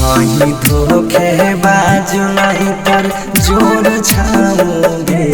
छही धोखे बाज नहीं पर जोर छाओगे।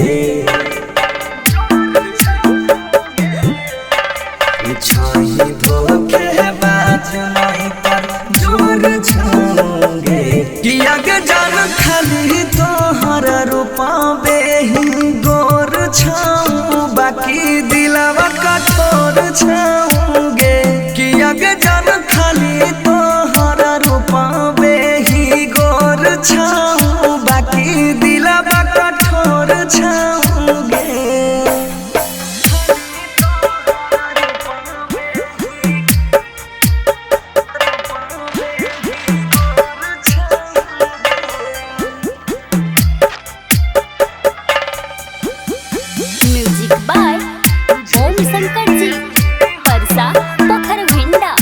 छही धोखे बाज नहीं पर जोर छाओगे। किया के जान खाली तोहर रूपावे ही गोर छाऊ बाकी दिलवा कठोर छाऊंगे। किया के जान खाली तोहर रूपावे ही गोर छाऊ बाकी दिलवा कठोर छाऊंगे। म्यूजिक बाय ओम शंकर जी, परसा पोखरविंडा।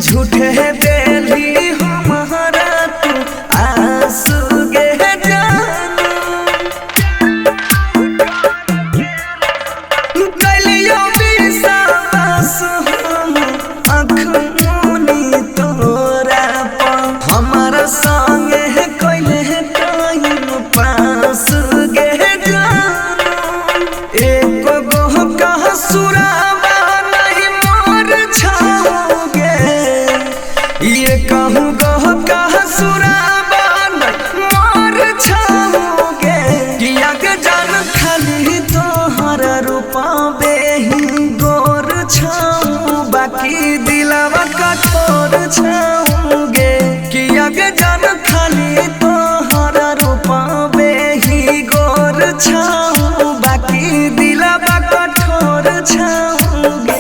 झूठे बेली हमारा तू आंसू गे जानू। गलियों विश्वास हम अखनी तोरा पर हमारा संगे कोई टाइम पास गे जानू। एक गो कह सुरावा नहीं मोर छाओगे। ये कहूँ गह कह सुरावा नहीं मोर छाओगे। किया के जान खाली तोहर रूपावे ही गोर छाऊ बाकी दिलवा कठोर छाऊंगे। किया के जान खाली तोहर रूपावे ही गोर छाऊ बाकी दिलवा कठोर छाऊंगे।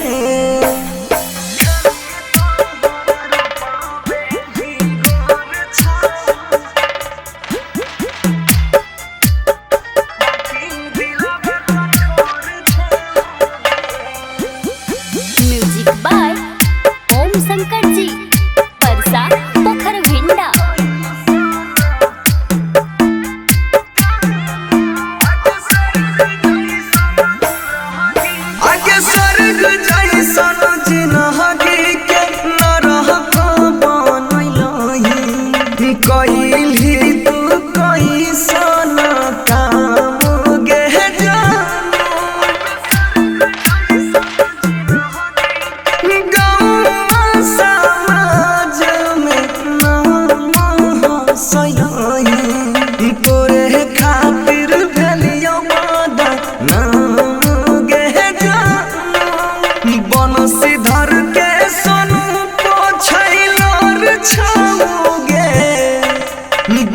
म्यूजिक बाय ओम शंकर जी, परसा पोखरविंडा। आगे स्वर्ग जैसन जिनगी के नरक बनैलही। कइली तू कैसन काम गे जानू। गाँव समाज में नाम हँसयही। तोरे खातिर भेलियो बदनाम गे जानू। बनसीधर के सोनू पोछैलोर छाओगे।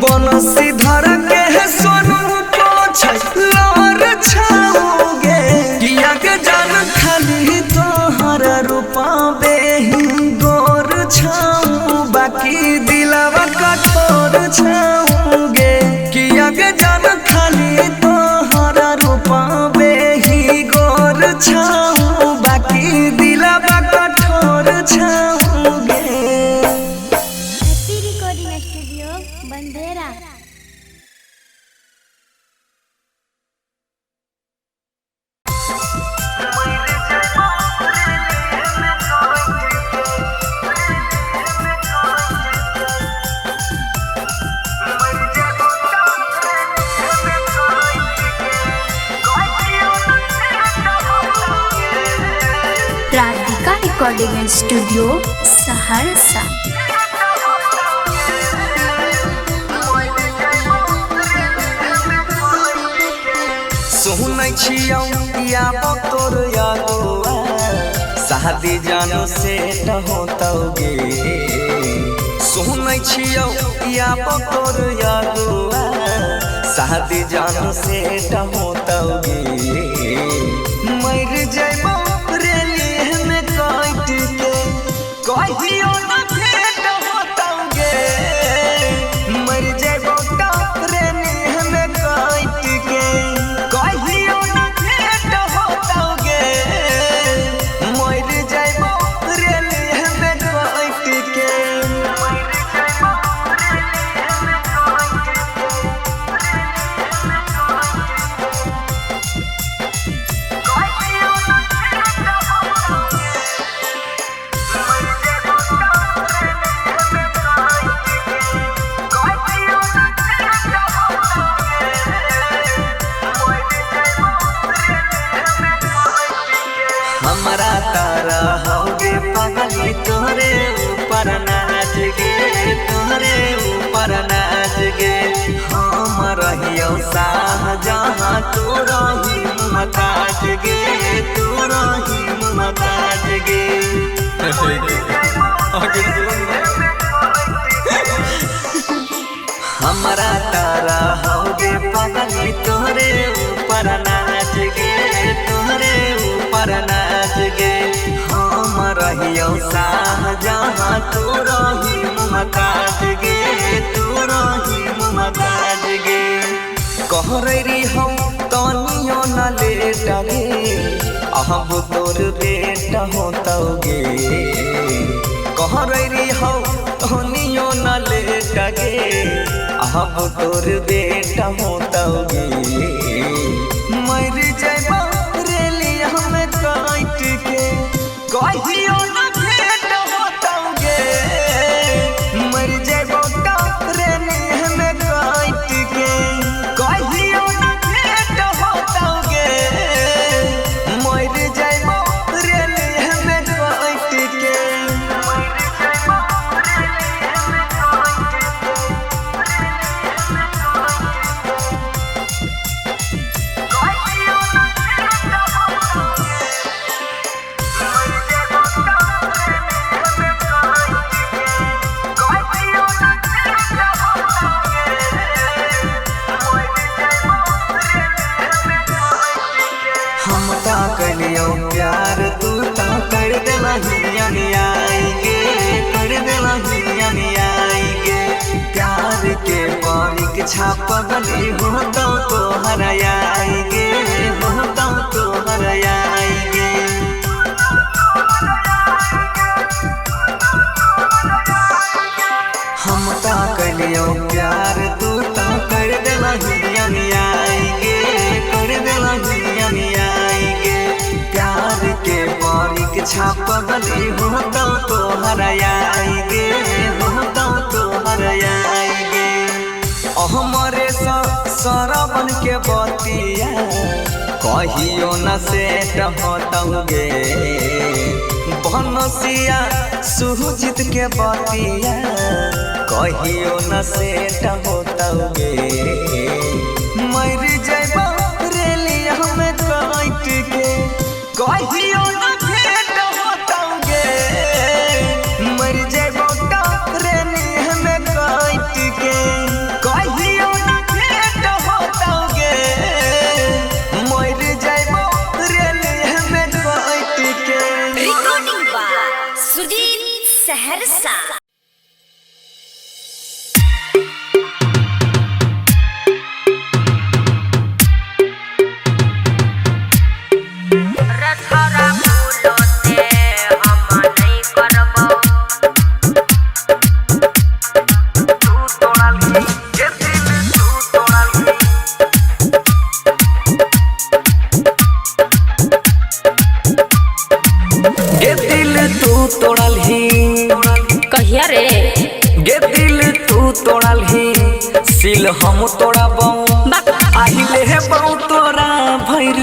बनसीधर के सोनू पोछैलोर छाओगे। किया के जान खाली तोहर रूपावे ही गोर छाऊ बाकी दिलवा कठोर छाऊंगे। किया के जान खाली तोहर रूपावे ही गोर छाऊ बाकी दिलवा कठोर छाऊंगे। Happy recording studio Bandera. Radhika recording studio Saharsa. सुनै छियौ या तोर यादोआ शादी जानो से होतौगे। सुनै छियौ या तोर यादोआ शादी जानो से होतौगे। मर जइबौ रेली में काट के कहियो न भेट होतौगे। मर जइबौ रेली में काट के कहियो न भेट होतौगे। मर जइबौ रेली में काट के। तू रही मुमताज गे, तू रही मुमताज गे। हमारा तारा होगे पगली तोरे ऊपर नाच गे, तोरे ऊपर नाच गे। हम रहियो शाहजहां तू रही मुमताज गे, तू रही मुमताज गे। कहरी हम तनियो न लेटा गे, अब तोर बेटा होतौगे। कहरी हम तनियो न लेटा गे, अब तोर बेटा होतौगे। मर जाइबा रेलिया में काट के, कहियो न भेंट होतौगे। मर जाइबा रेलिया में काट के, कहियो न भेंट होतौगे। मर जाइबा रेलिया में काट के। हम ता कलियो प्यार तू ता कर देला हिया आएगे, कर देला हिया आएगे। प्यार के पानी के छाप गली होता तो हराएगे, होता तो हराएगे। हम ता कलियो प्यार तू ता कर देला हिया आएगे, कर देला हिया आएगे। प्यार के पानी के छाप गली होता तो हराएगे, होता तो हराएगे। हमारे सरवन के बतिया कहियो न सेट होतौगे। बनसिया सुजीत के बतिया कहियो न सेट होतौगे। मर जाइबा रेलिया में काट के, कहियो न भेंट होतौगे। मर जाइबा रेलिया में काट के, कहियो न भेंट होतौगे। मर जाइबा रेलिया में काट के। Recording by Sujeet Saharsa. कहिया रे गे दिल तू तोड़ल ही, सिल हम तोड़ा बाऊ। आहिले है बाऊ तोरा भैर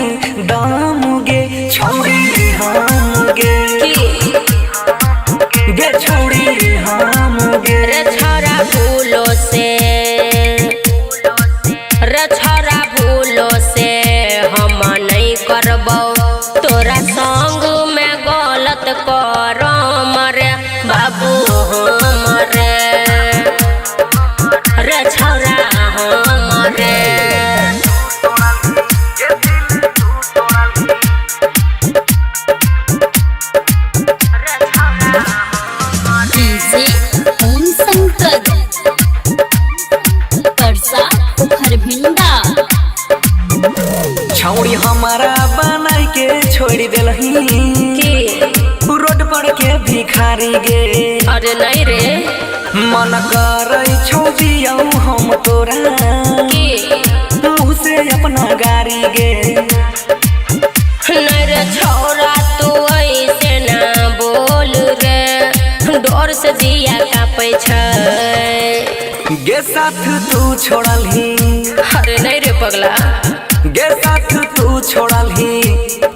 दाम गे, छौड़ी हम गे, गे छौड़ी हम गे। रे छोरा भूलो से, रे छोरा भूलो से हम नहीं करबो। तोरा संग में गलत करम रे बाबू हमरे, रे छोरा हमरे। डीजे ओम शंकर परसा खरभिंडा। छौड़ी हमारा बनाई के छोड़ देलही, रोड पर के भिखारी गे। अरे नहीं रे मन करे छौड़िया हम तोरा, मुँह से अपना गारी गे। नहीं रे छोरा तू ऐसे ना बोल रे, डर से जिया कापै छै। गे साथ तू छोड़लही, अरे नहीं रे पगला, गे साथ तू छोड़लही,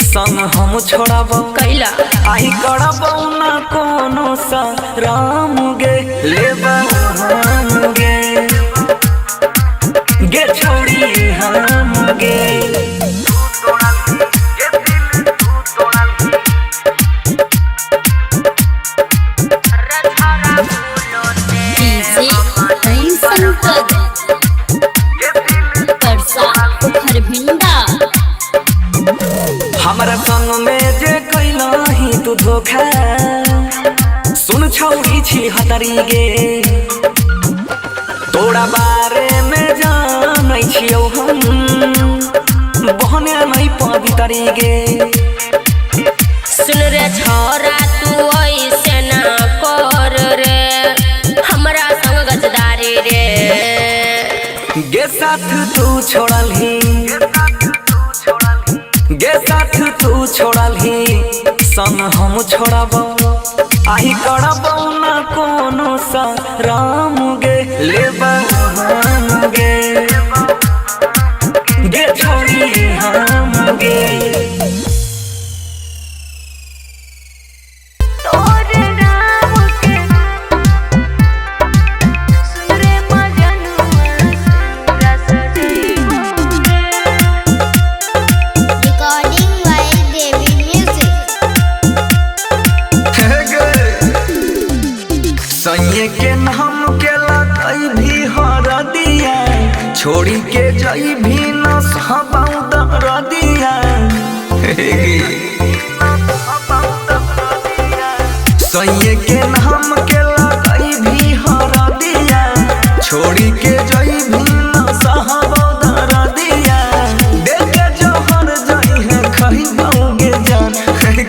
संग हम छोड़ब कैला आई करब ना कोनो सा राम गे। लेबा हम गे, गे छोड़ी हम गे। सुन छौरी छी हतरी गे तोरा बारे में जानै छियौ हम बहने नहीं पवितरी गे सुन रे छोरा तू ऐसे ना कर रे हमरा संग गजदारी रे गे साथ तू छोड़लही गे साथ तू छोड़लही संग हम छोड़बौ आही करबौ ना कोनो सा राम गे लेबौ हम गे गे छोड़ी हम गे सैये के नाम के लगई भी हर दिया छोड़ी के जई भी न सहबाऊ दर दिया सैये के नाम के लगई भी हर दिया छोड़ी के जई भी न सहबाऊ दर दिया देख के जोहर जई है खही बाऊगे जान खही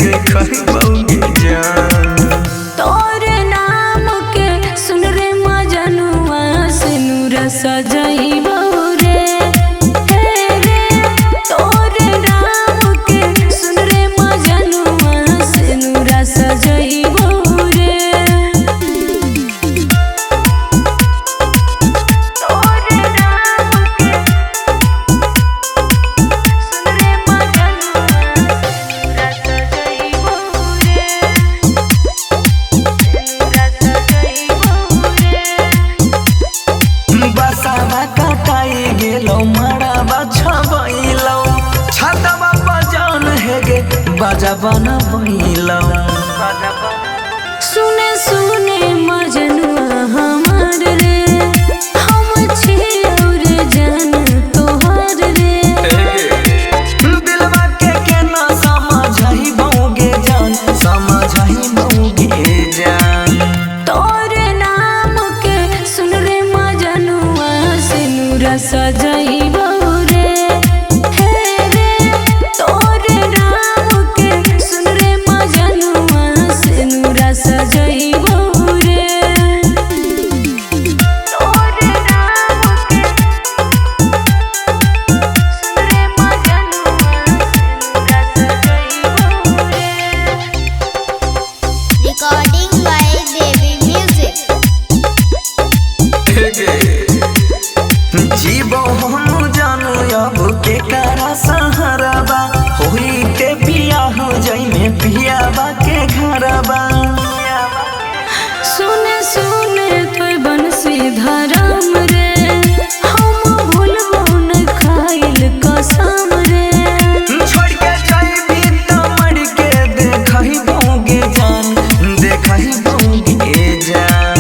बाऊगे जान सजैबौ रे हे रे तोरे नाम के सुन रे मजनुआ सिनुरा सजैबौ रे तोरे नाम के सुन रे मजनुआ सिनुरा सजैबौ रे सिनुरा सजैबौ रे बसावा कटाई गेलो मड़ावा छबैलो छतवा बजान हेगे बजाबना बैलो सुने सुने मजनुआ हमर रे हम छियौ रे जान तोहर रे दिलवा के ना समझैबौगे जान समझैबौगे जान तोरे नाम के सुन रे मजनुआ सिनुरा सजैबौ रे हे रे तोरे नाम के सुन रे मजनुआ सिनुरा सजैबौ रे तोरे नाम के सुन रे मजनुआ सिनुरा सजैबौ रे Recording by Devi Music. जीवो हम जानू अब के करा सहाराबा होई ते पिया हो जाई में पियाबा के घरबा सुने सुने तो बंसी धरम रे हम भूलबो न खाइल कसम रे छोड़ के जाई भी त मर के देखहि बोगे जान देखहि बोगे जान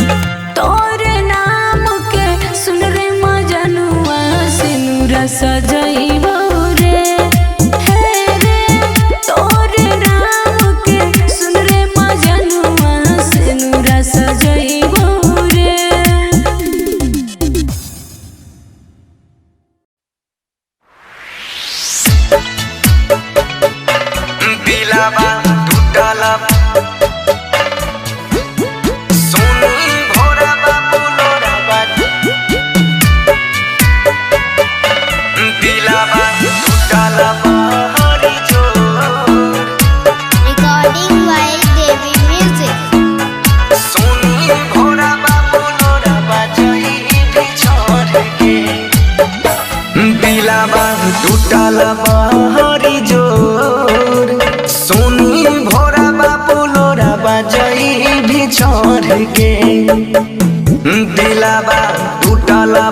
तोरे नाम के सुन रे मजनुआ सिनुरा सजैबौ रे हे रे तोरे नाम के सुन रे मजनुआ सिनुरा सजैबौ रे दिलावा टूटला सोनी भोरा बाबू लोराबा दिलावा टूटला हरी जो Recording by Devi Music. सोनी भोरा बाबू लोराबा जई भी छोड़ के दिलावा टूटला हरी जोर सोनी भोरा बाबू लोराबा जई भी छोड़ के दिलावा टूटला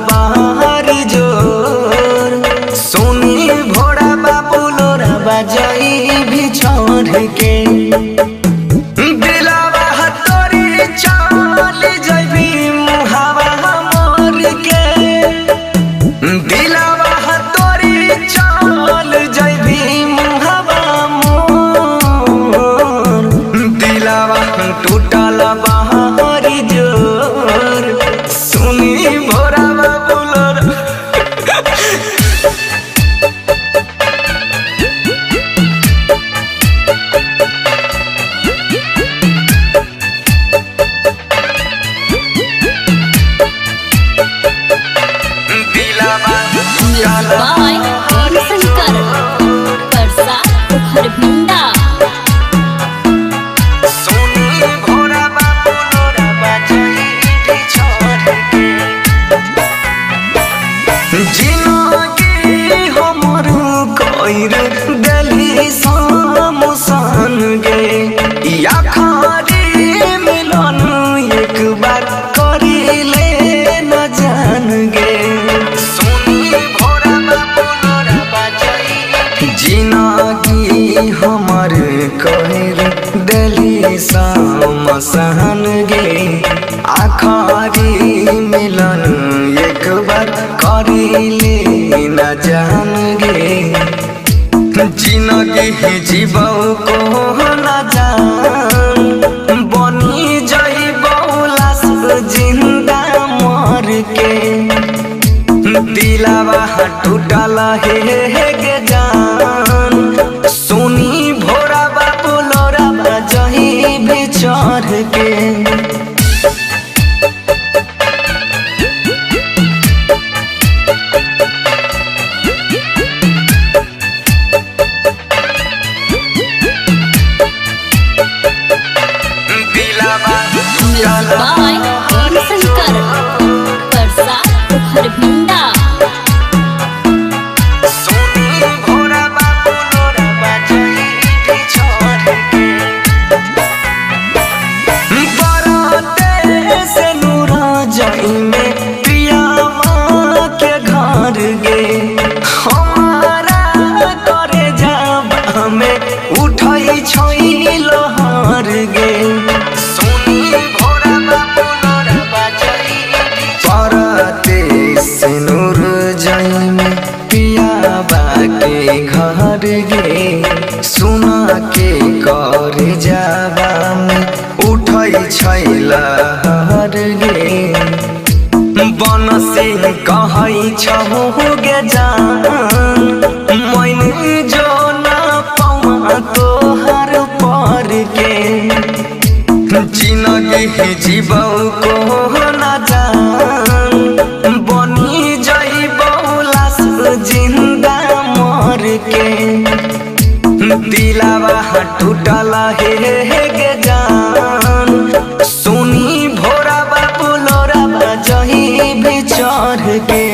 हरी जोर सोनी भोरा बाबू लोराबा जई भी छोड़ के दिलावा तोरी चाल जबी मुहावा मोर के दिलावा तोरी चाल जबी मुहावा मोर दिलावा टूटल बहारी जोर सुनी भोरा बाबुलर बाय शंकर परसा खरभिंडा गली सामुसान गे या खारी मिलन एक बार करी ले न जान गे सुनी भोरा बाबुलरा बजाई जिंदगी हमर कहर दिली सामसान गे आखरी मिलन एक बार करी ले न जान गे जिंदगी जीवो को न जान बनी जइबो लाश जिंदा मर के दिलावा टूटल हे गे जान सुनी भोरा बाबुलरा बजही बिछड़ के बाय शंकर परसा खरभिंडा सुनी भोरा बाबुलरा बजही बिछड़ के बराते से नूरा जाई में प्रियावा के घर गे हमारा करे जाब हमें उठाई छई लोहार गे सुनी भोरा बाबुलरा बजही बराते से नूर जाई में प्रियावा के घर गे सुना के कर जाबा में उठै छैला हर गे बन सिंह कहै छहु गे जान मैंने जो ना पावा तोहर पर के जिंदगी जीवो को न जान बनी जइबो लाश जिंदा मर के दिलावा टूटल हे गे जान सुनी भोरा बाबुलरा बजही बिछड़ के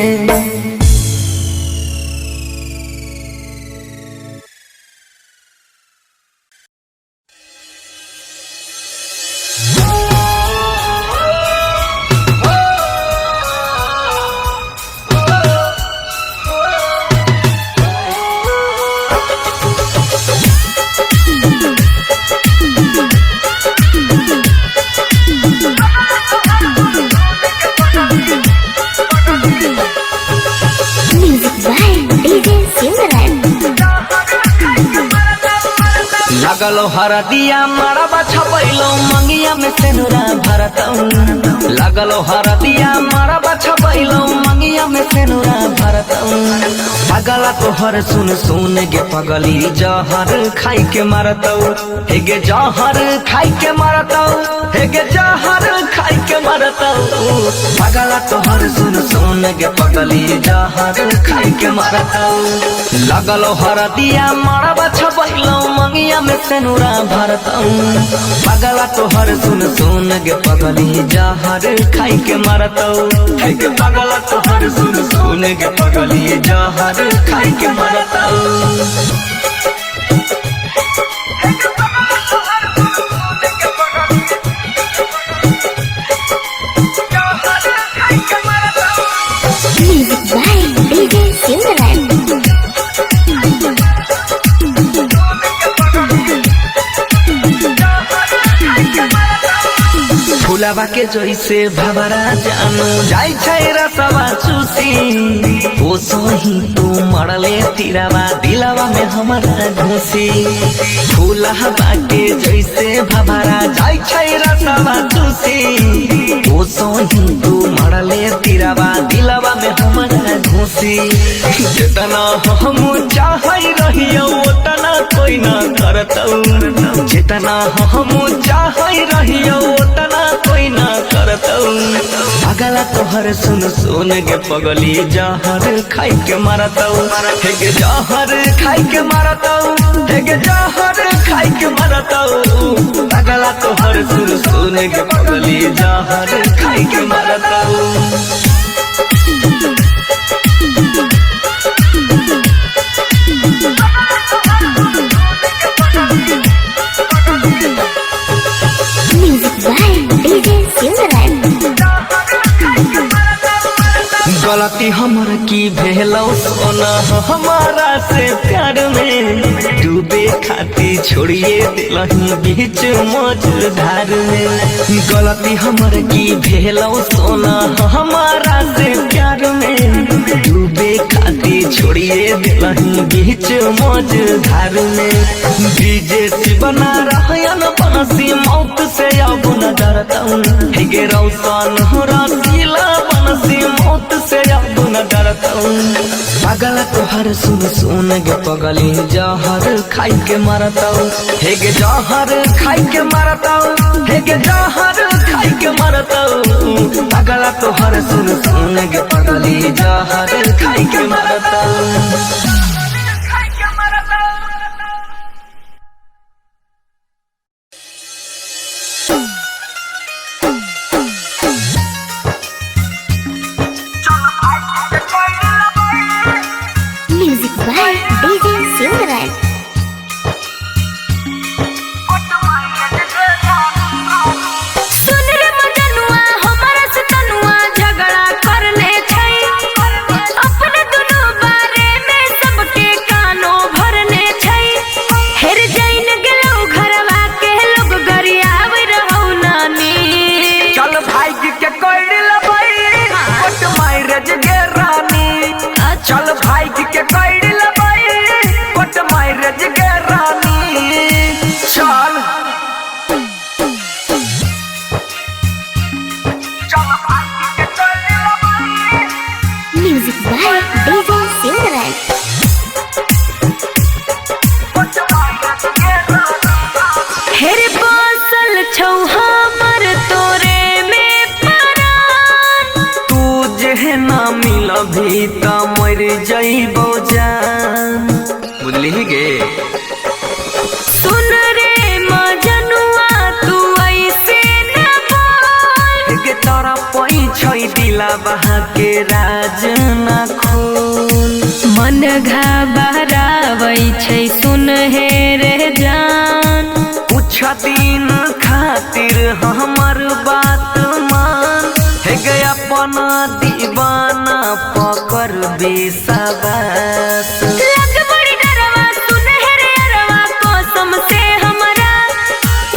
लगलो हरदिया मारा बाछा बैलो मंगिया में सेनुरा भरतऊ लगलो हरदिया मारा बाछा बैलो मंगिया में सेनुरा भरतऊ पगला तोहर सुन सुन गे पगली जहर खाई के मारतऊ हे गे जहर खाई के मारतऊ हे गे जहर खाई के मारतऊ पगला तोहर सुन सुन गे पगली जहर खाई के मारतऊ लगलो हरदिया मारा बाछा बैलो मंगिया में सेनुरा भरतऊ पगला तोहर सुन सुन गे पगली जहर खाई के मारतऊ हे गे पगला तोहर सुन सुन गे पगली जहर खाई के मारतऊ फुलावा के जैसे भवरा जानू जाई छै रसवा चूसी ओ सोही तू मरले तीरावा दिलावा में हमारा घुसी फुलावा के जैसे भवरा जाई छै रसवा चूसी ओ सोही तू मरले तीरावा दिलावा में हमारा घुसी जितना हम चाहै रहियो उतना कोई ना करतौ जितना हम चाहै रहियो उतना कोई ना करतौ अगला तोहर सुन सुन के पगली जहर खाई के मारतौ हे जहर खाई के मारतौ हे जहर खाई के मारतौ अगला तोहर सुन सुन के पगली जहर खाई के मारतौ गलती हमर की भेलौ सोना हमारा से प्यार में डूबे खाती छोड़िए दिलही बीच मझधार में गलती हमर की भेलौ सोना हमारा से प्यार में डूबे खाती छोड़िए दिलही बीच मझधार में डीजे से बना रहन बंसी मौत से अब न डरतौ हे रौशन रसीला बंसी मौत से अब न डरतौ पागल तोहर सुन सुन के पगली जहर खाई के मारतौ हे जहर खाई के मारतौ हे जहर खाई के मारतौ पागल तोहर सुन सुन के पगली जहर खाई के मारतौ भी त मर जइबो जान बुझली गे सुन रे मजनुआ तू ऐसे न बोल के तोरा पई छै दिला बहा के राज ना खोल मन घबरावै छै सुन हे रे जान कुछ दिन खातिर हमर बात मान हे गया अपना दीवाना पकड़ बेसवास लग बड़ी डरवा सुन हे रे अरवा कसम से हमरा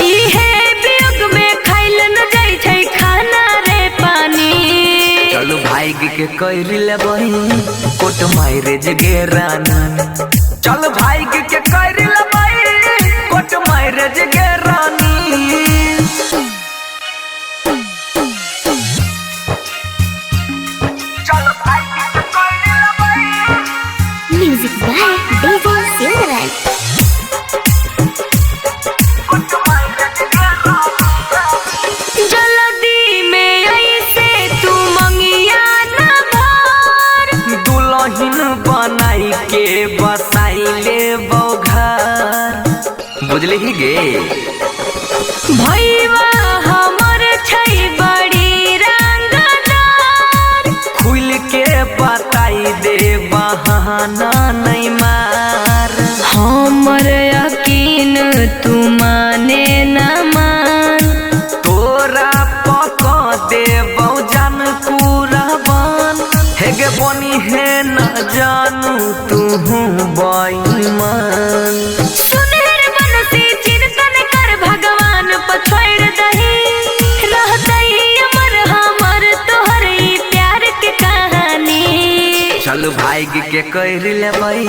इहे वियोग में खाइल न जाई छै खाना रे पानी चलो भाई के कर लेबही कोट मैरेज गे रानी चल भाई के कर लेबही कोट मैरेज गे रानी म्यूजिक बाय डीजे सिमरन जल्दी में ऐसे तू मंगिया न भर दुल्हन बनाई के बसाई ले घर बुझली गे भैया हमर छै बड़ी रंगदार खुल के बताई दे बहाना नहीं मार हमर यकीन तू माने न मान तोरा पका दे बहुजन कुरबान हे गे बनी है न जानू तू बेईमान सुनहर बनसी चिंतन कर भगवान पर छोड़ दही रहता के कर लेबई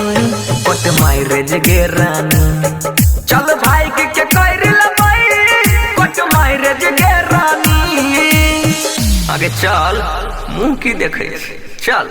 पट मैरेज गे रानी। चल भाई के कर लेबई पट मैरेज गे रानी। आगे चल मुंह की देखे चल।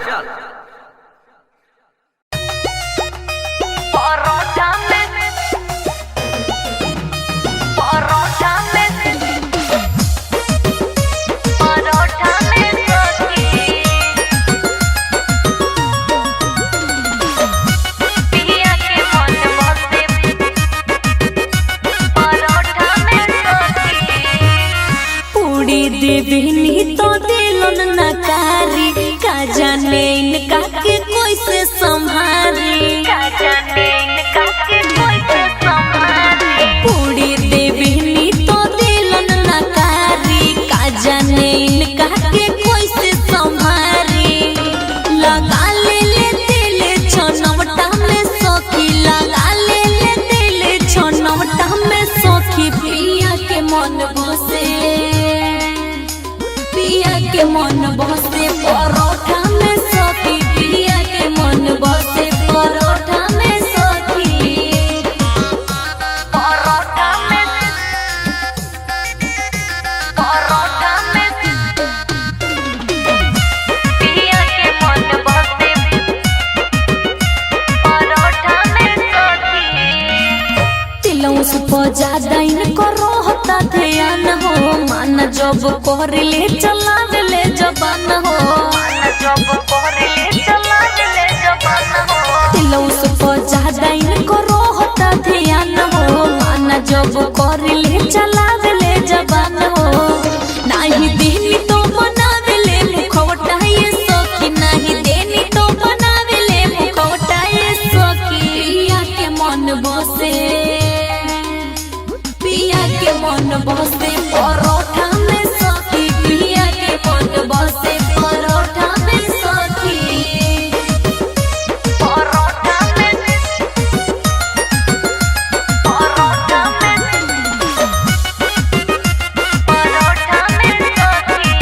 देवनी तो दिलन नकारी का जाने इनका के कोई से संभाली। का जाने इनका के कोई से संभाली। पूरी देवनी तो दिलन नकारी का जाने इनका के कोई से संभाली। लगा ले दिल छनवटा में सखी लगा ले दिल छनवटा में सखी। पिया के मन बसे पिया के मन बसे परोठा में सखी। पिया के मन बसे परोठा में सखी। परोठा में पिया के मन बसे परोठा में सखी। तिलौं से ज्यादा इनको रोहता ध्यान हो मान जब कोहरले चलावे ले जबान हो। जब कोहरले चलावे ले जबान हो। तिलौं से ज्यादा इनको रोहता ध्यान हो मान जब कोहरले चलावे ले जबान हो। नाही देनी तो बनावे ले मुखवटा ये सखी। नाही देनी तो बनावे ले मुखवटा ये सखी। पिया के मन बसे पिया के मन बसे परोठा में सखी। पिया के मन बसे परोठा में सखी। परोठा में परोठा में सखी।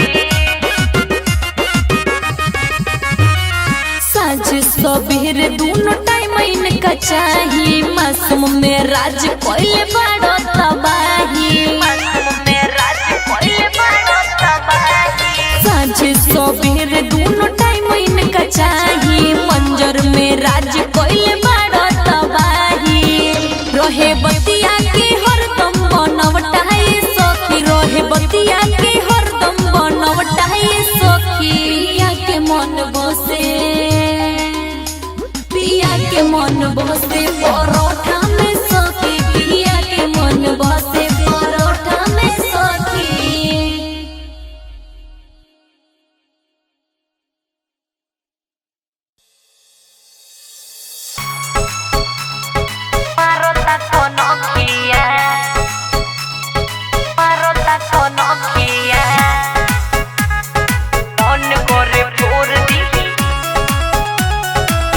साँझ सबेरे दोनों टाइम इनका चाहिए। मासूम में राज कोइले बड़ो तबाही। मासूम में राज कोइले बड़ो तबाही। साँझ सबेरे दोनों टाइम इनका चाहिए। मंजर में राज कोइले बड़ो तबाही। रहे बतिया के हरदम बनवटा है सखी। रहे बतिया के हरदम बनवटा है सखी। पिया के मन बसे पिया के मन बसे परोठा में सखी। पिया के मन बसे परोठा में सखी। Parota konokia Parota konokia On gore por di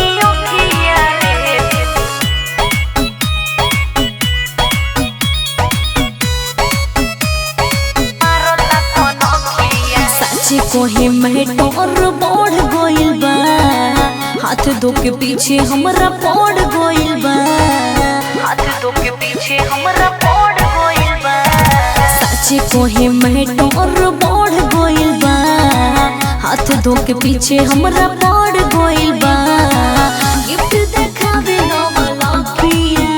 Io kia re Parota konokia सच्ची कोहे में टोर बढ़ गइल बा। हाथ दो के पीछे हमरा पड़ गइल बा। हाथ दो के पीछे हमरा पड़ गइल बा। सच्ची कोहे में टोर बढ़ गइल बा। हाथ दो के पीछे हमरा पड़ गइल बा। गिफ्ट देखावे वाला पिया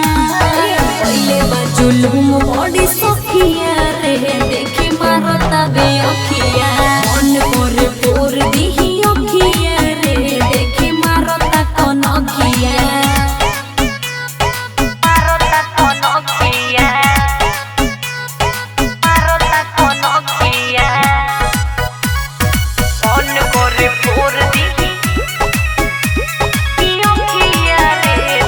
पहले बा जुलूम बड़ी सखिया रे। देखी मारता बे अखिया मन करे पोर दिही अखिया रे। देखी मारता कोन अखिया मारता कोन अखिया मारता कोन अखिया मन करे पोर दिही अखिया रे।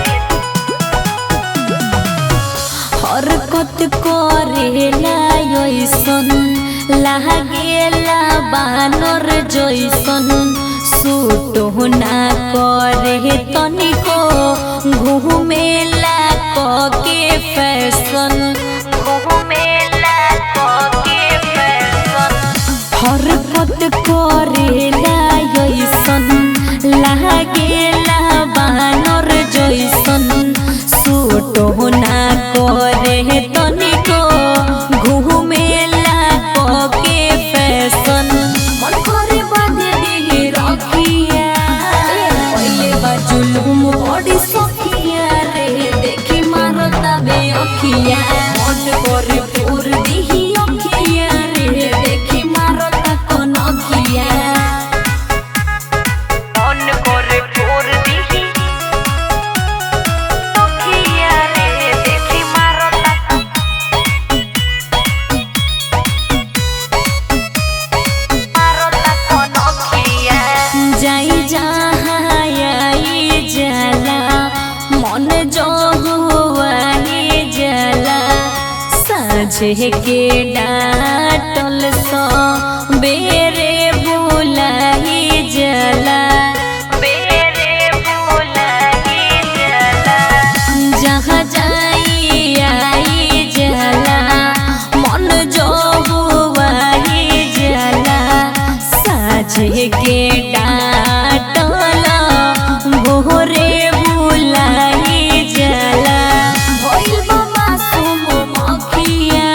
हरकत करेला ऐसन लागेला बानर जैसन। सूट ना करे तनिको घूमेला के फैशन। घूमेला के फैशन। हरकत करेला ऐसन लागेला साझे के डाटल सो बेरे बुलाई जला जहाँ जाई आई जला मन जो हुआई जला साझे के डाटल भोरे बुलाई जला भइल बाबा सुम मखिया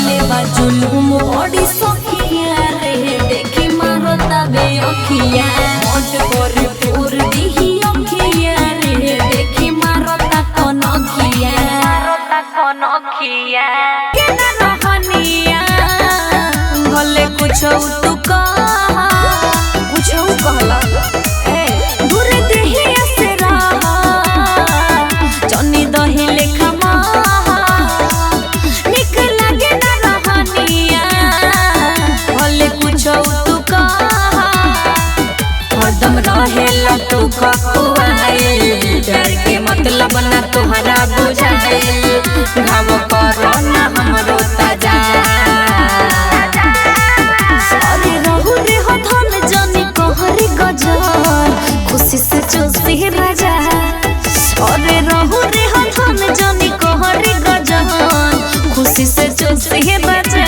ले बाजुलुम बड़ी सखिया रे देखी मारता बे अखिया मोट कर तोर दिही अखिया रे देखी मारता कोन अखिया केना रहनिया भले कुछ तू कह कुछ कहला दूर देही से रहा जनी दही लेखा निक लागे ना रहनिया भले कुछ तू कह हरदम रहेला तू खखुआइल डर के मतलब ना तुहरा बुझाइल घाव करो ना हमरो ताजा अरे रहु रे हो धन जनी कहरी गजल खुशी से चूसी राजा अरे रहु रे हो धन जनी कहरी गजल खुशी से चूसी राजा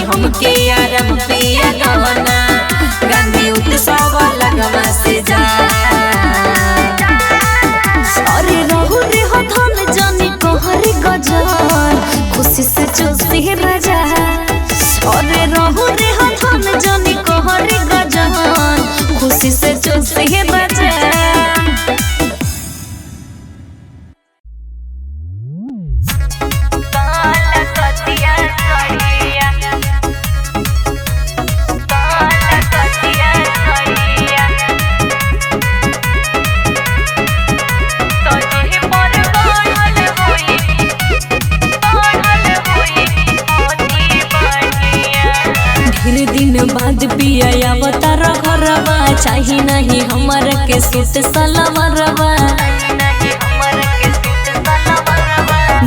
हमके आराम पिया गवना गांधी उत्सव लगवा से जा अरे रहु रे हो धन जनी कहरी गजल खुशी से चूसी राजा अरे रहु रे हो धन जनी कहरी गजल खुशी से चूसी राजा बाद पिया अवतार घरवा चाही नहीं हमर के सूट सलवारवा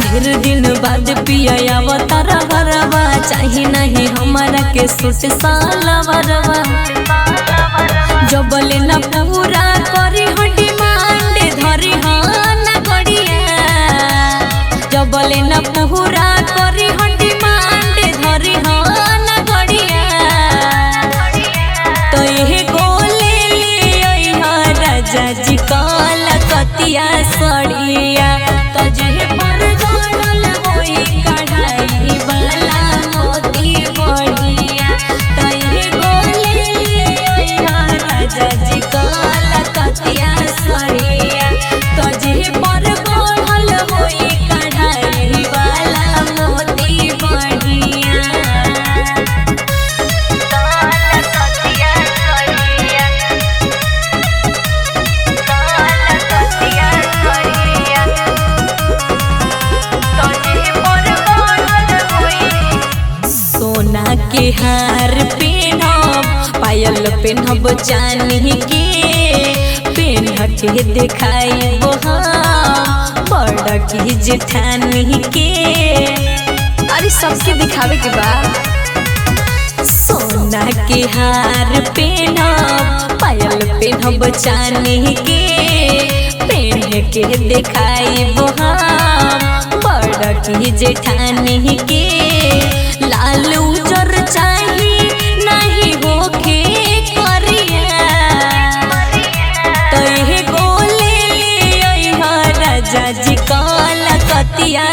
ढेर दिन बाद पिया अवतार घरवा चाही नहीं हमर के सूट सलवारवा जबले न पूरा करी हो डिमांड धरी हो न गड़िया जबले न पूरा करी हो डिमांड धरी हो न गड़िया तो ये गोले ले राजा जी काल कतिया सड़िया तजे पर गड़ल होई कढ़ाई वाला मोती बढ़िया तो ये गोले ले राजा जी काल कतिया सड़िया तजे पर गड़ल होई कढ़ाई वाला मोती बढ़िया के हार पहनब पायल पहनब चांदी के पहन के दिखाई बड़ा की जेठानी के अरे सबके दिखावे के बाद सोना के हार पहनब पायल पहनब चांदी के पहन के दिखाई बड़ा की जेठानी के लाल उजर चाही नहीं होके करिया तो ये गोले ले राजा जी काल कतिया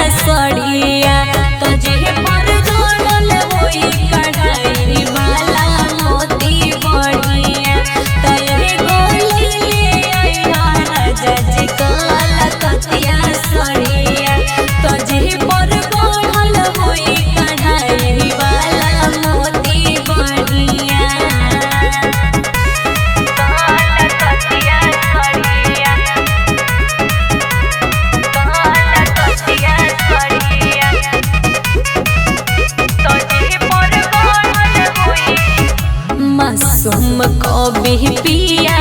कभी पिया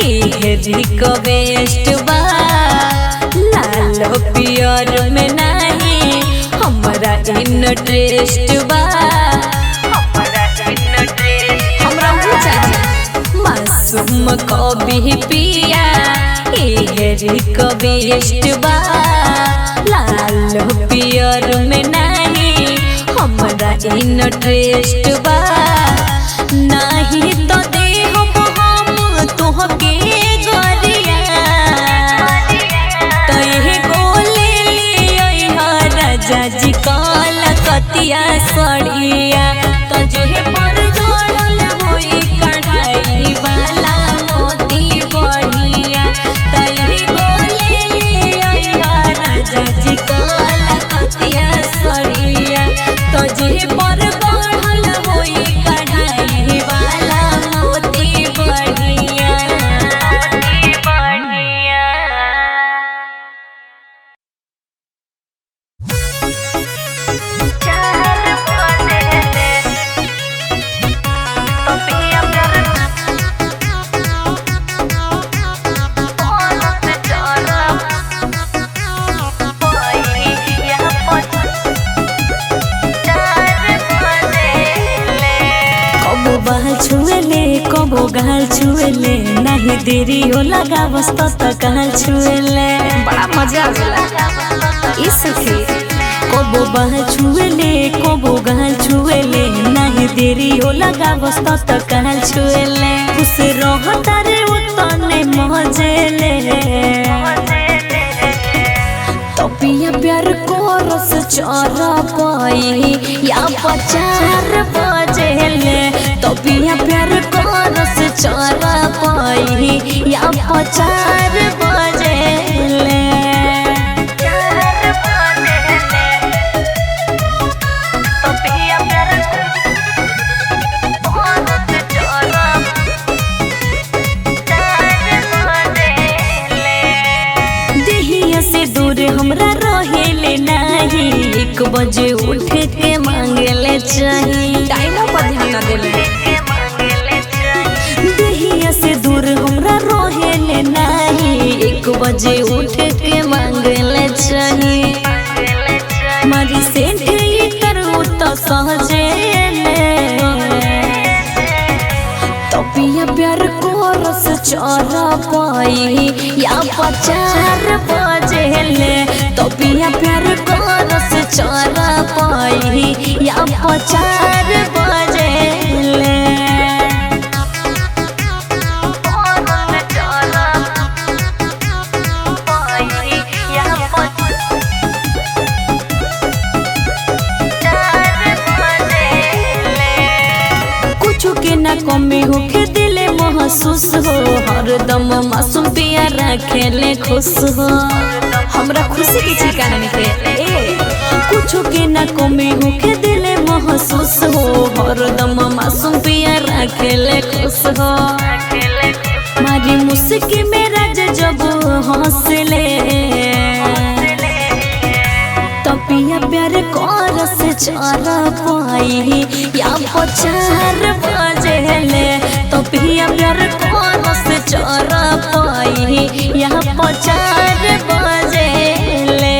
इहे रिक्वेस्ट बा लाल पियर में नहीं हमरा इंटरेस्ट बा हमरा मासूम कभी पिया इहे रिक्वेस्ट बा लाल पियर में नहीं हमरा इंटरेस्ट बा नहीं तो देह हम तोहके गरिया तहे गोले लिया राजा जी काल कतिया सड़िया तजे पर जोड़ल होई कढ़ाई वाला मोती बढ़िया तहे गोले लिया राजा जी काल कतिया सड़िया तजे पर बढ़ल होई कढ़ाई वाला मोती बढ़िया कबो गाल छुएले नहीं देरी हो लगा बस तो गाल छुएले बड़ा मजा आवेला ई सखी कबो बाल छुएले कबो गाल छुएले नहीं देरी हो लगा बस तो गाल छुएले खुश रहता रे उतने मजेले तपिया प्यार को रस चारा पाई या पचार बजेले तपिया प्यार को रस चारा पाई या पचार बजेले देहिया से दूर हमरा रहेले नहीं 1 बजे उठ के मांगेले चाहिए टाइम पर ध्यान न देले देहिया से दूर हमरा रहेले नहीं 1 बजे उठ के मांगेले चाहिए मारी सेंट करू तो सहजेले तपिया प्यार को रस चारा पाई या पचार बजेले तपिया प्यार को रस चारा पाई या पचार बजेले कुछ के ना कमी होके दिले महसूस हो हरदम मासूम पिया रखेले खुश हो हमरा खुशी के ठिकाना नहीं कुछ के ना कमी होके दिले महसूस हो हरदम मासूम पिया रखेले खुश हो मारी मुस्की मेरा जब हंसले तपिया प्यार को रस चारा पाई या पचार बजेले तपिया प्यार को रस चारा पाई या पचार बजेले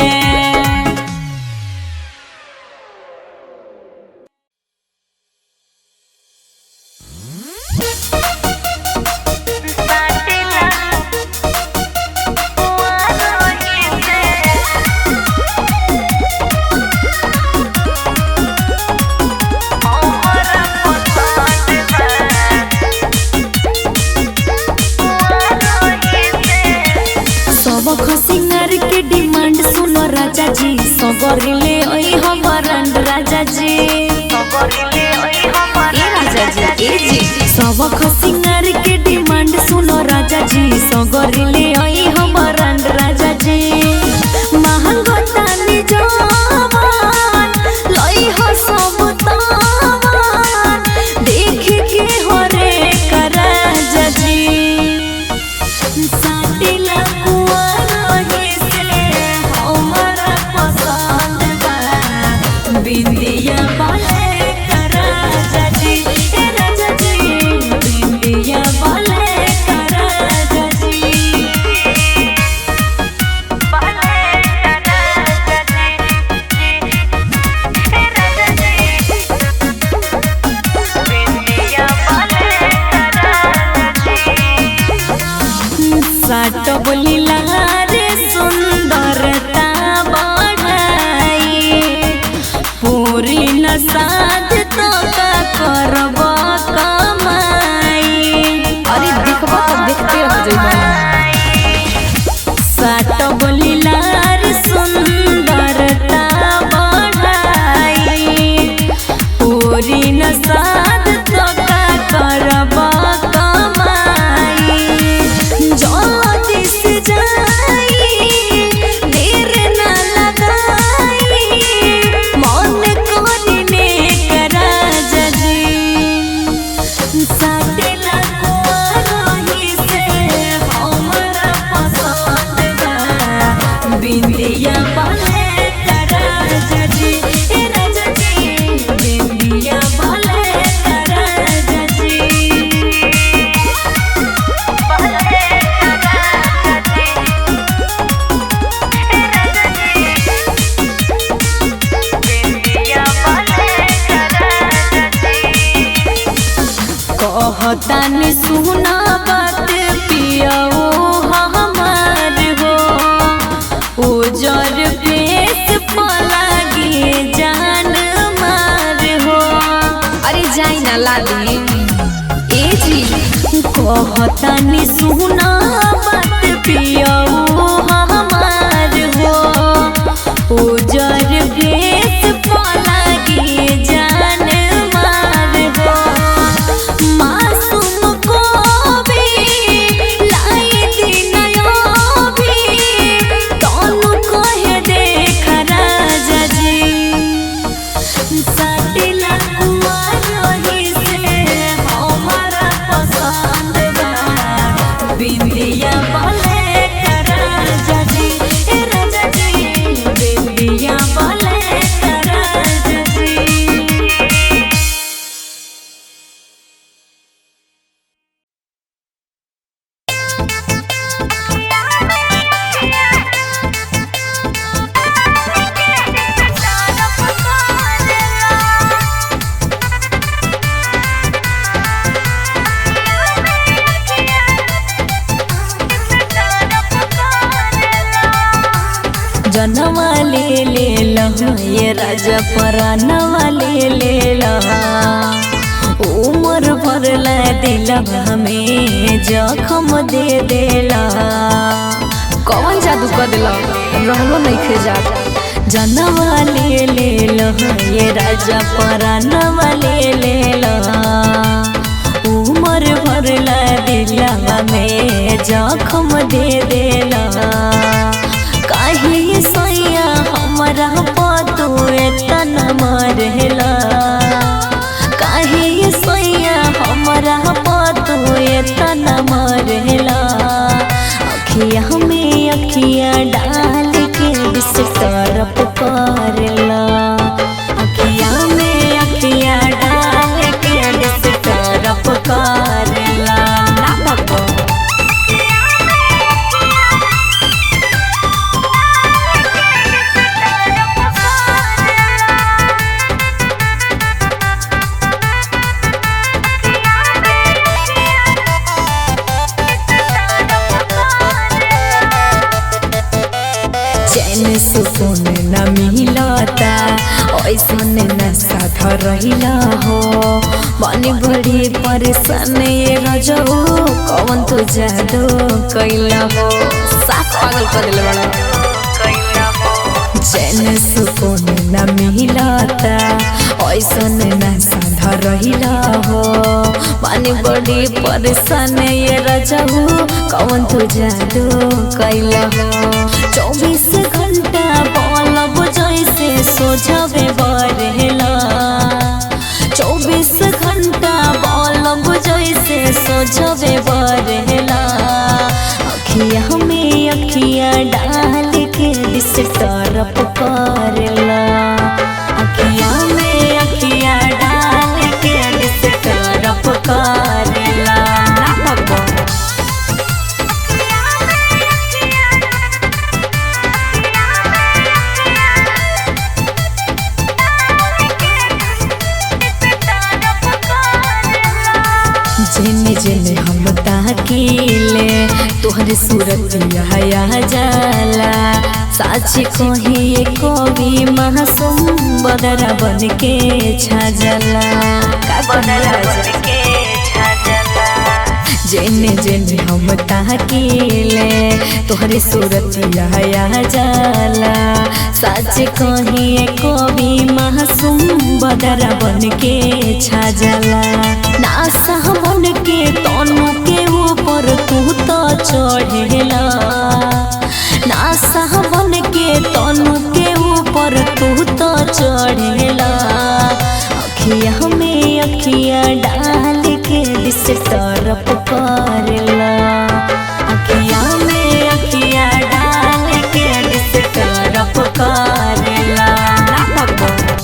सिंगर के डिमांड सुनो राजा जी सगरिले ओई हमर राजा जी सबक सिंगर के डिमांड सुनो राजा जी सगरिले ओई हमर राजा जी महंगो तानी जवान लई हो सब तावान देख के होरे कर राजा जी साटिला बिंदिया वाले राजा जी बिंदिया पूरी न साध तो का करब कमाई। अरे देखबा तो देखते रह जइबा। साट बलिलार सुंदरता बढ़ाई पूरी न साध तो का करब कमाई। जल्दी से जाई देर न लगाई मन करने करा जजी। साटे रही से हमरा पसंद बा बिंदिया भले करा जजी। ए राजा जी बिंदिया भले करा जजी। कहतानी सुना बात पियाओ हमार हो उजर पेट पलागी जान मार हो। अरे जाई ना लाली। ए जी कहतानी सुना बात पियाओ हमार हो उजर पेट पलागी जान मार हो। मासूम को भी लाई दिनयो भी तनु कहे देख राजा जी। साटिला रही से हमारा पसंद बा बिंदिया भले करा जजी। ए राजा जी बिंदिया भले करा जजी। जनवा ले लहा ये राजा परानवा ले लहा उम्र भर ला दिलवा हमें जखम दे देला। कौन जादू कर दिला रहलो नहीं खे जात। जनवा ले लहा ये राजा परानवा ले लहा उम्र भर ला दिलवा में जखम दे देला। काहे सैया हमरा पतू एतना मरेला काहे सैया हमरा पतू एतना मरेला। अखिया में अखिया डाल के डिस्टर्ब करेला अखिया में अखिया डाल के डिस्टर्ब करेला। ना बाबा चैन सुकून न मिलता ऐसन नशा धर रहिला हो। बनी बड़ी परेशान ये रजऊ कौन तू जादू कैला हो। साफ पागल कर दिले बड़ा। चैन सुकून न मिलता ऐसन नशा धर रहिला हो। बनी बड़ी परेशान ये रजऊ कौन तू जादू कैला हो। 24 घंटा बलब जैसे सोझबे बरहेला 24 घंटा बलब जैसे सोझबे बरहेला। अखिया में अखिया डाल के डिस्टर्ब करेला अखिया में अखिया डाल के डिस्टर्ब करेला। ना बाबा जेने जेने हम ताकीले तोहरे सूरत हया जाला साच कही कवि मासूम बदरा बन के छाजला जेने जेने हम ताकीले तोहरे सूरतिया आ जाला साच कही कवि मासूम बदरा बन के छाजला नासा मन के तनु के ऊपर तू तो चढ़ेला नासा बन के तनु के ऊपर तू तो चढ़ेला अखिया में अखिया डाल के दिस तरफ करेला अखिया में अखिया डाल के दिस तरफ करेला ना भगवान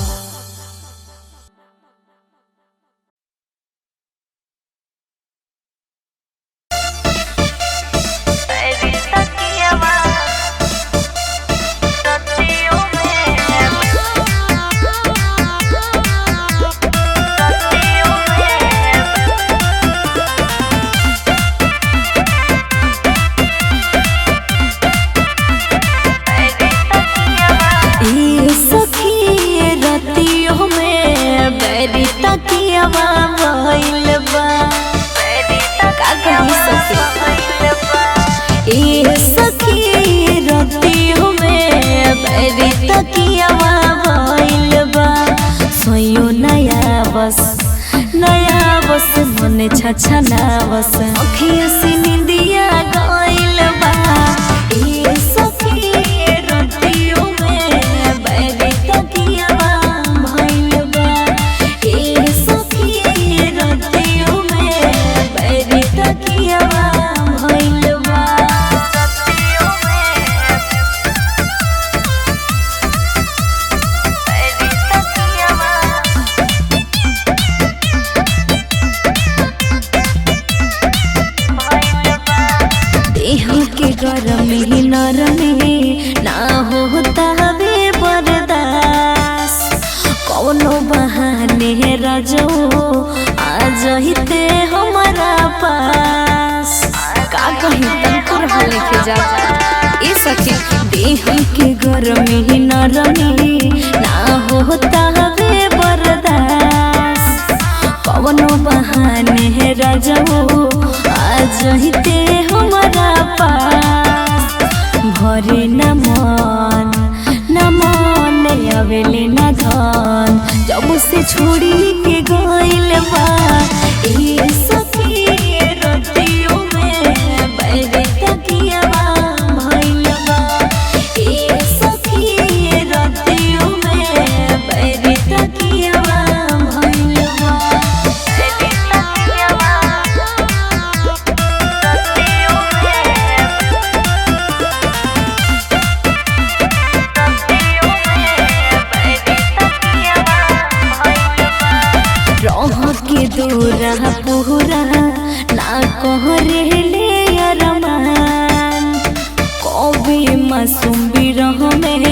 नया बस मन छछना बस अखिया से निंदिया गइल बा ए सखी रतियों में बैरी तकिया भइल बा ए सखी रतियों में बैरी तकिया भइल बा के गरम ही नरम ही ना होता वे बर्दास कौनो बहाने रजो आ जहिते हमारा पास का कहीं तंकुर हाले के जा ए सखी देह के गरम ही नरम ही ना होता वे बर्दास कौनो बहाने रजो आ जहिते हमारा पास भरे न मन अवेले न धन जब से छोड़ी के गइल बा ए सखी रतियों में बैरी तकिया भइल बा ए सखी रतियों में बैरी तकिया भइल बा के दूरा पूरा ना कहरे ले अरमान कभी मासूम बिरह में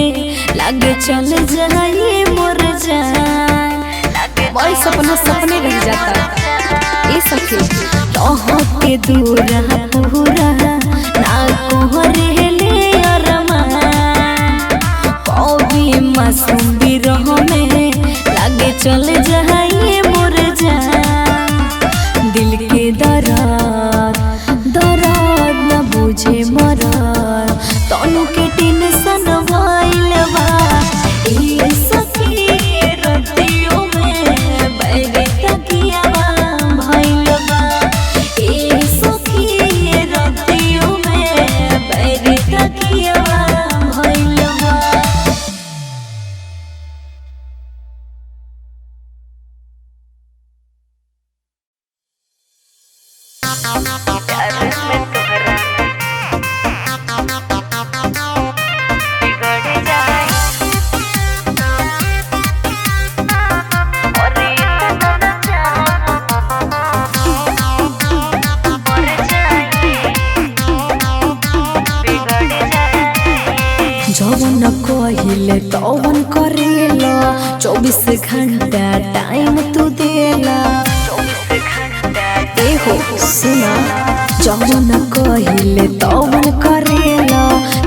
लगे चल जाए मोर जान वही सपना सपने रह जाता ए सखी के दूरा पूरा ना कहरे ले अरमान कभी मासूम बिरह में लगे चल जाए मोर जान दिल के दर्द न बुझे मरद तनु के टेंशन भइल बा ए सखी रतियों में बैरी तकिया भइल बा ए सखी रतियों में बैरी तकिया भइल बा जवन कहिले तवन करेला 24 घंटा टाइम तू देला ए हो सुना जवन कहिले तवन करेला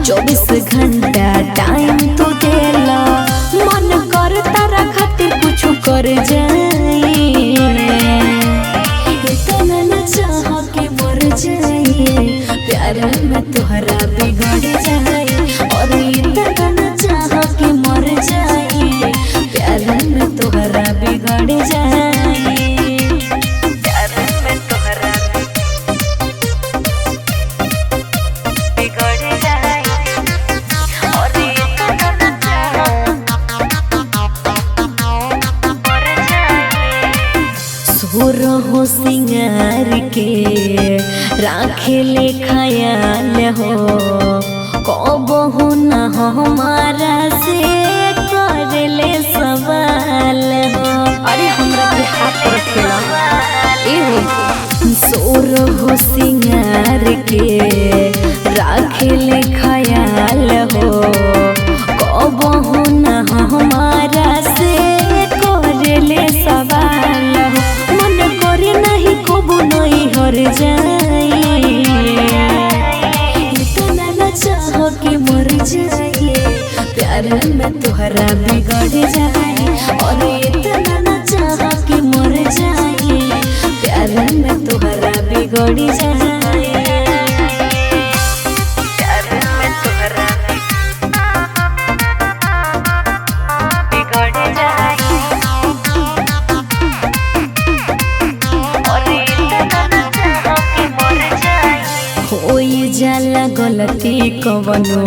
24 घंटा टाइम तो देला मन कर तारा खातिर कुछ कर जाए इतना न चाह के मर जाए प्यार में तोहरा बिगड़ जाए और इतना न चाह के मर जाए प्यार में तोहरा बिगड़ जाए हो सिंगार के राखे ले ख्याल हो कब हो न हमारा से कर ले सवाल हो अरे हमरा के हाथ पर रखेला सोर हो सिंगार के राखे ले ख्याल हो कब हो न हमारा से कर ले सवाल हो नहीं कबू नहीं हर जाए इतना न चाह के मर जाए प्यार में तोहरा बिगड़ जाए और इतना न चाह के मर जाए प्यार में तोहरा बिगड़ जाए जाला गलती कवनो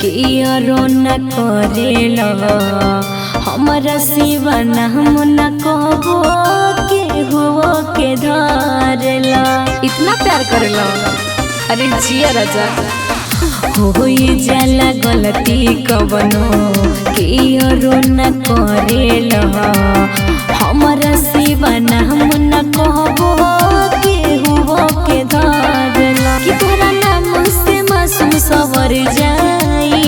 कियारो न करेला हमारा सिवा हम न कहबो के हुओ के धरेला इतना प्यार करेला अरे जिया राजा होई जाला गलती कवनो कियारो न करेला हमारा सिवा हम न कहबो के हुओ के धरेला कि तोरा मासूम सवर जाए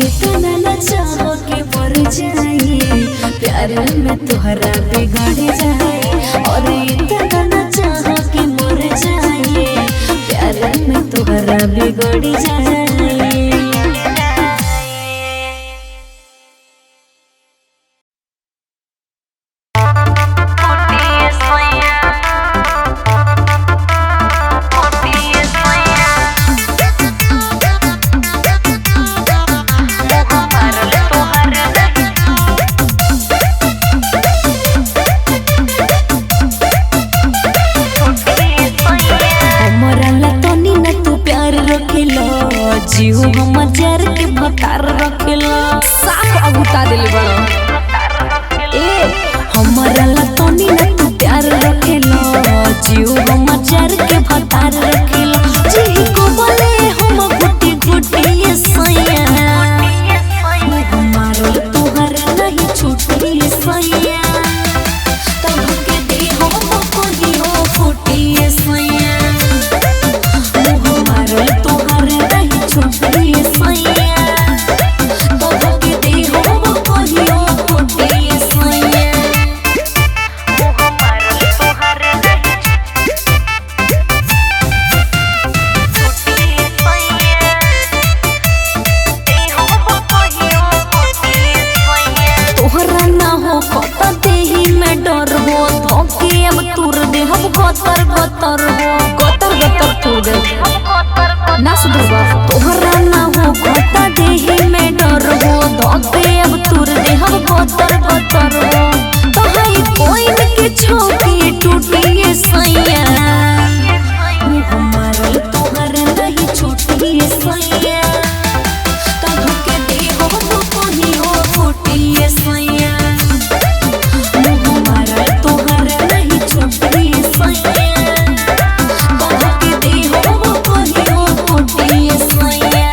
इतना न चाह के मर जाए प्यार में तोहरा बिगड़ जाए और इतना न चाह के मर जाए प्यार में तोहरा बिगड़ जाए जीव हमर जर के भतार रखेला साफ अगुता दिल बड़ा हमारा लतनी न तू प्यार रखेला जीव हमर जर के भतार रखेला जी को बोले हम गुटी गुटी सैया हमारो तोहर नहीं छूटी सैया तब के दे हम कोई हो फूटी सैया हमारो तोहर नहीं छूटी सैया तब के दे हम कोई हो फूटी सैया गतर गतर हो गतर गतर तू दे ना सुधरबा तोहरा ना हो घटा देही में डर हो धोके अब तुर दे हम गतर गतर हो तहाई कोई न के छोटी टूटी सैया हमारा तोहरा नहीं छूटी सैया तब के दे हो कोई हो फूटी सैया हमारा तोहरा नहीं छूटी सैया तब के दे हो कोई हो फूटी सैया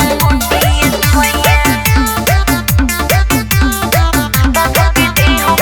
तब के दे हो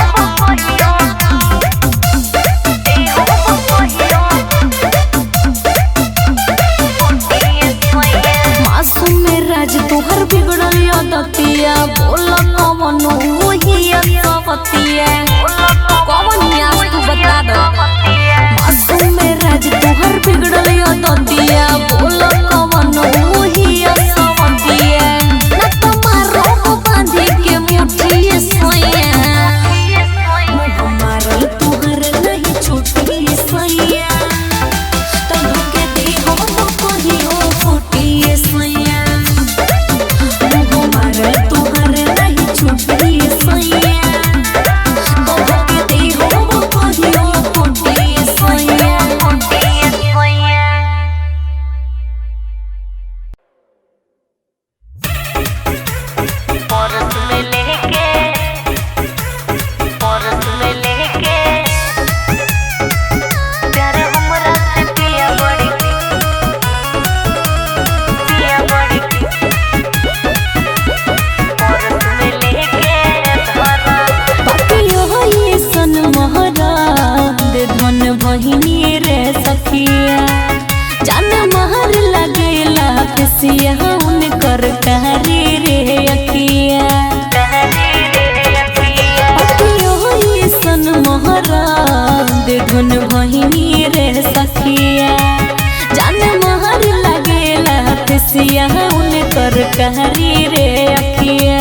कारी रे अखिया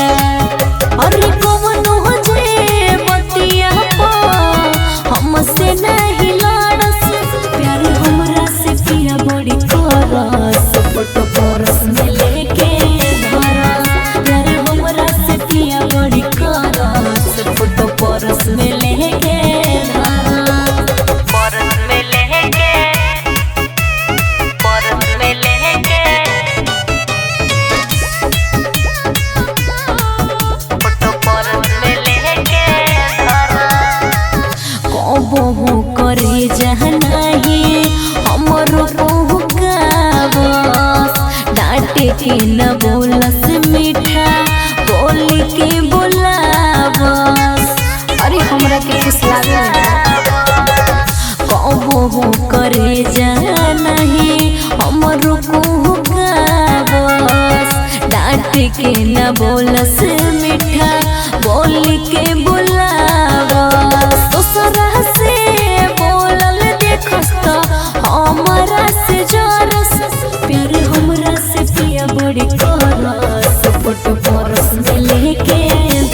अरे कौन हो जे बतिया पा हमसे नहीं लड़स प्यार हमरा से पिया बड़ी करस फोटो परस में लेके धरस प्यार हमरा से पिया बड़ी करस फोटो परस में लेके बहु करे जहना ही हमरो बहु गावस डांटे के न बोलस मीठा बोली के बोलावस अरे हमरा के खुश लागे बहु करे जहना ही हमरो बहु गावस डांटे के न बोलस मीठा बोली के बोलावस दूसरा से बोलल देखस तो हमरा से जरस प्यार हमरा से पिया बड़ी करस फोटो परस में लेके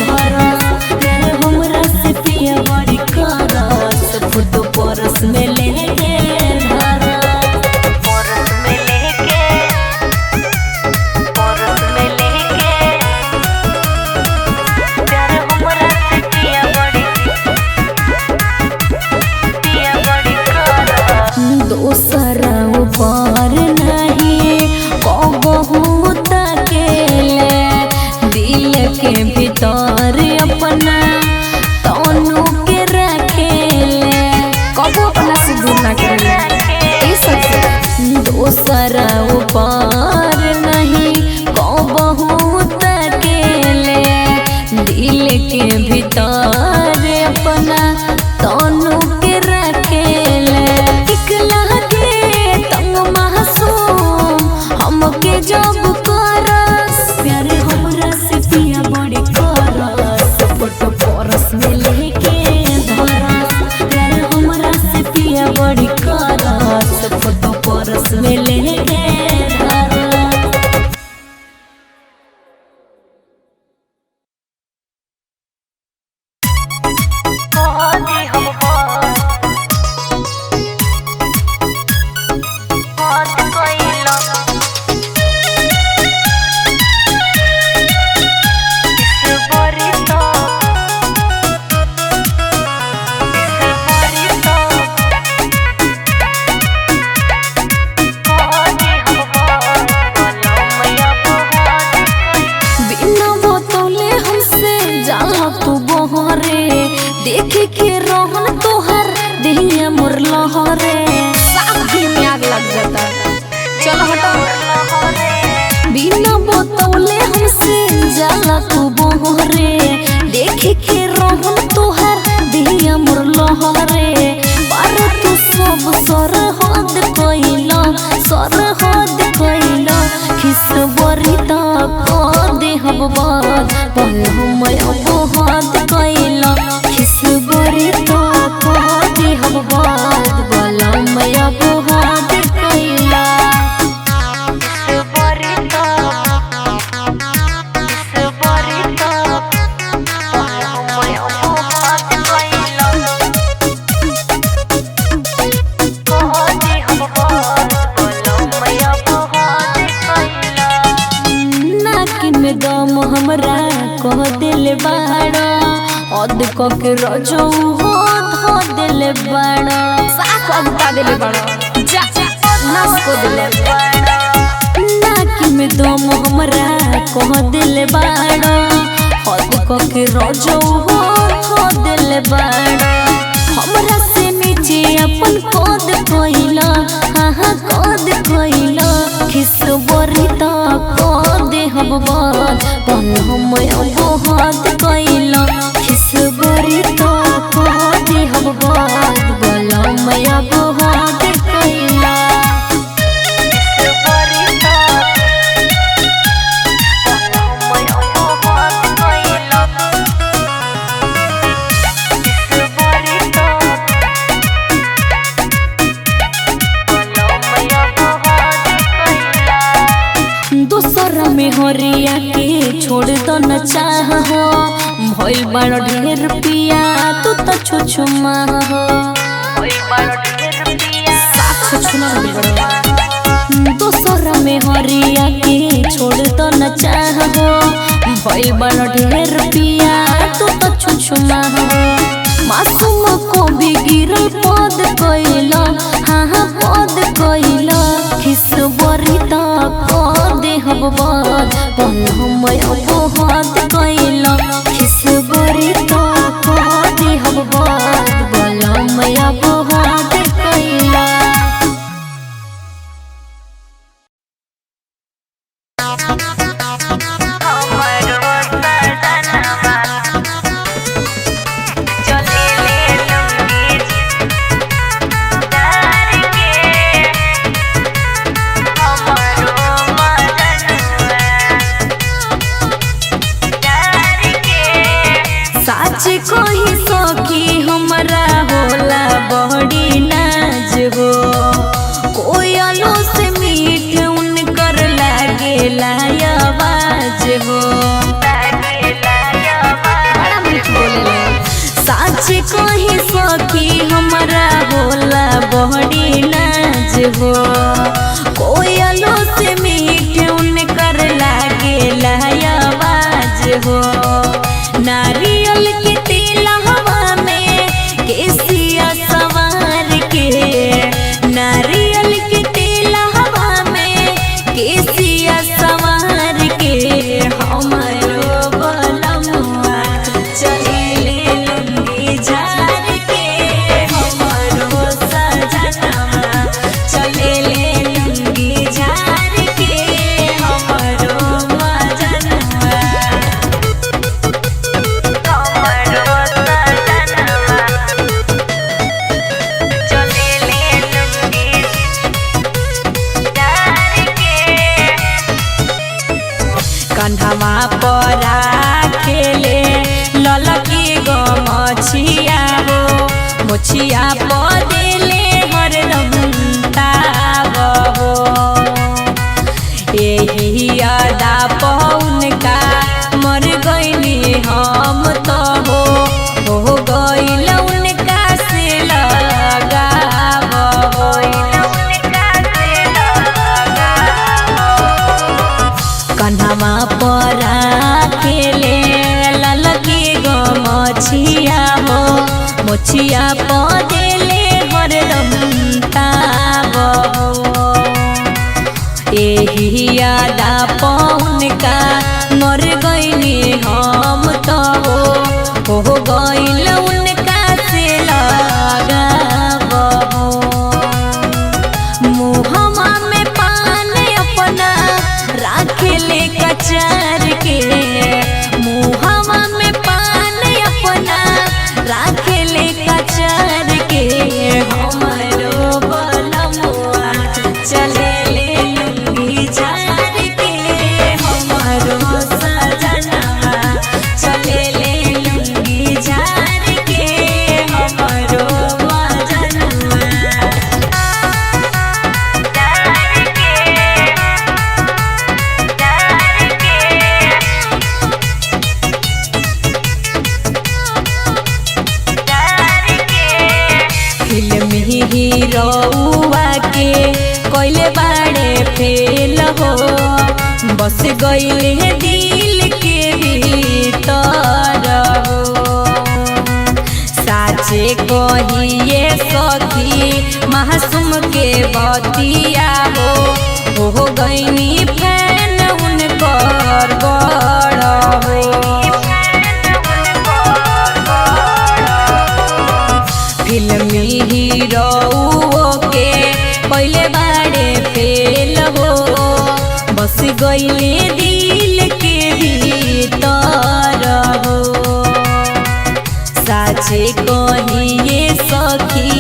धरस प्यार हमरा से पिया बड़ी करस फोटो परस में लेके दूसरा ऊपर नहीं कहूँ तकेले दिल के भीतर अपना तनु के रखेले कबो अपना से दूर ना करे ए सब दूसरा ऊपर नहीं कहूँ तकेले दिल के भीतर अपना तनु के रखेले हमके जब करस प्यार हमरा से पिया बड़ी करस फोटो परस में लेके धरस प्यार हमरा से पिया बड़ी करस फोटो परस में लेके देख के रोहन तोहर देहिया मोर लहरे साफ घी में आग लग जाता चलो हटो बिना बोतौले हमसे जाला तू बहरे देख के रोहन तोहर देहिया मोर लहरे पर तू सब सर हद कइला सर हद कइला खिस बरी तक दे हम बात पल हम अब हद कइला खिस बरी तक दे हम बात बल हम अब हद कइला दम हमरा कह दिल बाड़ा अद के रजो हो धो दिल बाड़ा साफ अगता दिले बड़ा जा नस को दिले नाकी में दम हमरा कह दिल बाड़ा अद के रजो हो धो दिल बाड़ा हमरा से नीचे अपन कद कइला हाँ कद कइला खिस बरी तक दे हम बात पल हम अब हाथ कइला खिस बरी तक दे हम बात बल हम अब हाथ कइला दूसरा में हरी न चाह हो भइल बड़ ढेर पिया तू तो छुछुमा हो दोसर में हरिया के छोड़ तो न चाह हो भइल बड़ ढेर पिया तू तो छुछुमा हो मासूम को भी गिरल पद कइला हाँ पद कइला खिस बरी तक दे हब बात पलमय अपहाद कइला खिस बरी तक दे हब बात पलमय अपहाद कइला कहीं सखी हमरा होला बड़ी नाज हो कोयलो से मीठ उनकर लागेला आवाज हो बड़ा मीठ बोलेला सच कहीं सखी हमरा होला बड़ी नाज हो कोयलो से मीठ उनकर लागेला आवाज हो नारियल के तेल हवा में केसिया सवार के नारियल के तेल हवा में केसिया सवार के हमारो बलमुआ चले लुंगी झार के हमारो सजनवा चले लुंगी झार के हमारो मजनवा कंधवा परा खेले ललकी गो मछिया हो मुछिया पदेले हरदम ताव हो यही अदा पौन का मर गईनी हम तो हो गईल उनका से लगाव कन्हवा परा खेले ललकी गो मछिया हो मुछिया पदेले हरदम ताव हो यही यादा पौन का मर गईनी हम तो हो गईल उनका से लगाव मुहमा में पान अपना राखेले कचार के मुहमा में पान अपना राखेले कचार के हमारो बलमुआ चले लुंगी झार के हमारो सजनवा चले लुंगी झार के हमारो मजनवा हीरोवा के कोइले बाड़े फेल हो बस गईले दिल के भीतर हो साचे कहिए सखी मासूम के बतिया हो गईनी फैन उनकर बड़ फिल्मी हीरो के पहले बाड़े फेल हो बस गईले दिल के भीतर हो साचे कहिए सखी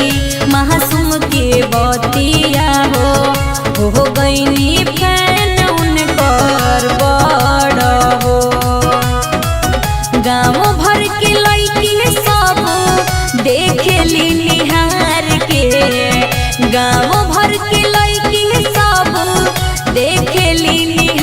मासूम के बतिया हो गईनी फैन उनकर बड़ हो गाँव भर के लड़की सब देखेली निहार के गाँव भर के लड़की सब देखेली निहार